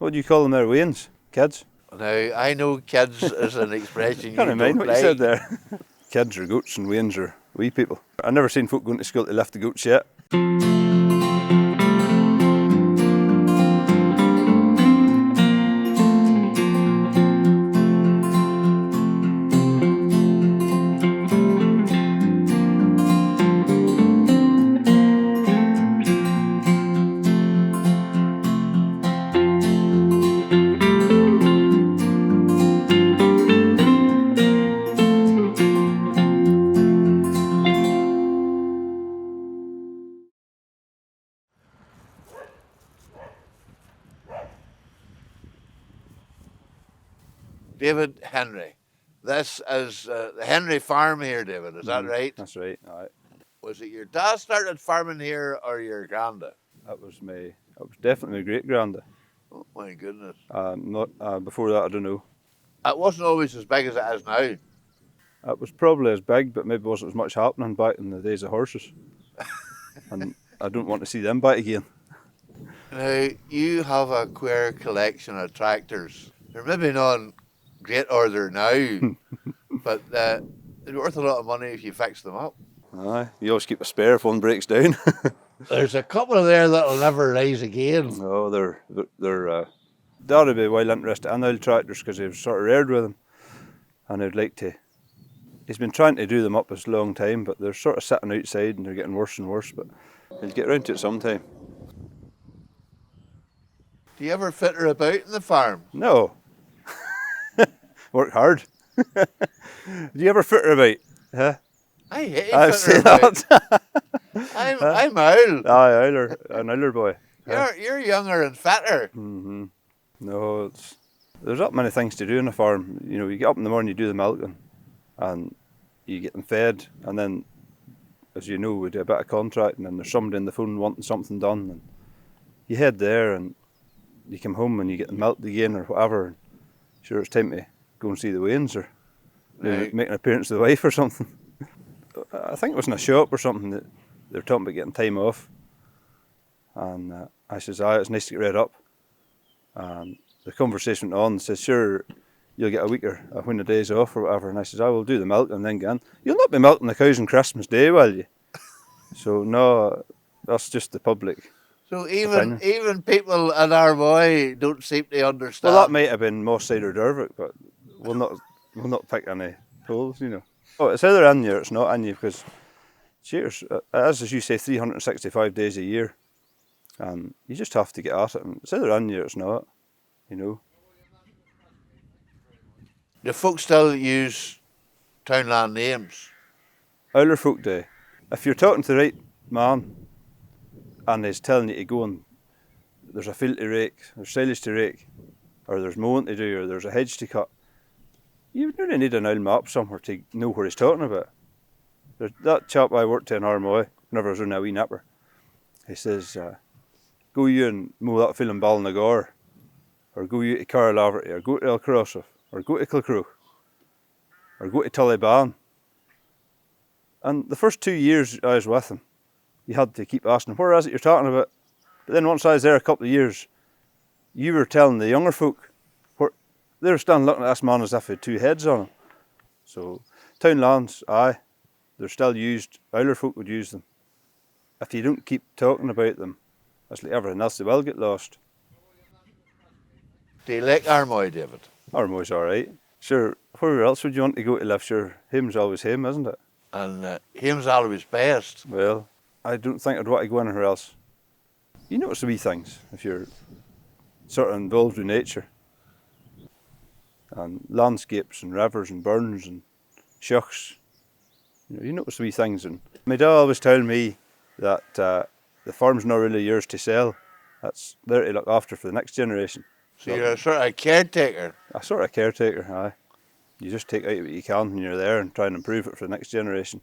What do you call them there, wains? Kids? Now, I know kids is an expression you Can't mind don't what like. you said there. Kids are goats and wains are wee people. I've never seen folk going to school to lift the goats yet. David Henry. This is the Henry farm here, David, is that right? That's right, aye. Was it your dad started farming here or your granda? That was definitely my great-granda. Oh my goodness. Before that, I don't know. It wasn't always as big as it is now. It was probably as big, but maybe wasn't as much happening back in the days of horses. And I don't want to see them back again. Now, you have a queer collection of tractors. They're maybe not in great order now, but they're worth a lot of money if you fix them up. Aye, you always keep a spare if one breaks down. There's a couple of there that'll never rise again. No, they'd be well interested in old tractors because they've sort of reared with them. And I'd like to. He's been trying to do them up this long time, but they're sort of sitting outside and they're getting worse and worse, but he'll get round to it sometime. Do you ever fitter about in the farm? No. Work hard. Do you ever fitter about? Huh? I hate I've fitter seen about. that. I'm old. Aye, an older boy. You're younger and fatter. Mm-hmm. No, there's not many things to do on a farm. You know, you get up in the morning, you do the milking, and you get them fed, and then, as you know, we do a bit of contracting, and there's somebody on the phone wanting something done, and you head there, and you come home and you get them milked again or whatever. And sure, it's time to go and see the wains or maybe make an appearance with the wife or something. I think it was in a shop or something that they were talking about getting time off, and I says, "Aye, it's nice to get read up." And the conversation went on and says, "Sure, you'll get a week or when the day's off or whatever." And I says, "I will do the milk and then get in." "You'll not be milking the cows on Christmas Day, will you?" So no, that's just the public. So even people in Armoy don't seem to understand. Well, that might have been Moss Side or Dervick, but we'll not pick any polls, you know. Oh, it's either in you or it's not in you because, cheers, it is, as you say, 365 days a year, and you just have to get at it. And it's either in you or it's not, you know. Do folks still use townland names? Owler Folk Day. If you're talking to the right man, and he's telling you to go and there's a field to rake, there's silage to rake, or there's mowing to do, or there's a hedge to cut, you really need an old map somewhere to know what he's talking about. There's that chap I worked in Armoy, whenever I was in a wee nipper, he says, go you and mow that field in Ballinagore, or go you to Carlaverty, or go to Elcrossif, or go to Kilcrook, or go to Tullyban. And the first 2 years I was with him, you had to keep asking, where is it you're talking about? But then once I was there a couple of years, you were telling the younger folk, they were standing looking at this man as if he had two heads on him. So townlands, aye, they're still used. Owler folk would use them. If you don't keep talking about them, it's like everything else, they will get lost. Do you like Armoy, David? Armoy's all right. Sure, where else would you want to go to live? Sure, hame's always hame, isn't it? And hame's always best. Well, I don't think I'd want to go anywhere else. You notice the wee things if you're sort of involved with nature. And landscapes and rivers and burns and shucks. You notice the wee things. And my dad always told me that the farm's not really yours to sell. That's there to look after for the next generation. So you're a sort of caretaker? A sort of caretaker, aye. You just take out what you can when you're there and try and improve it for the next generation.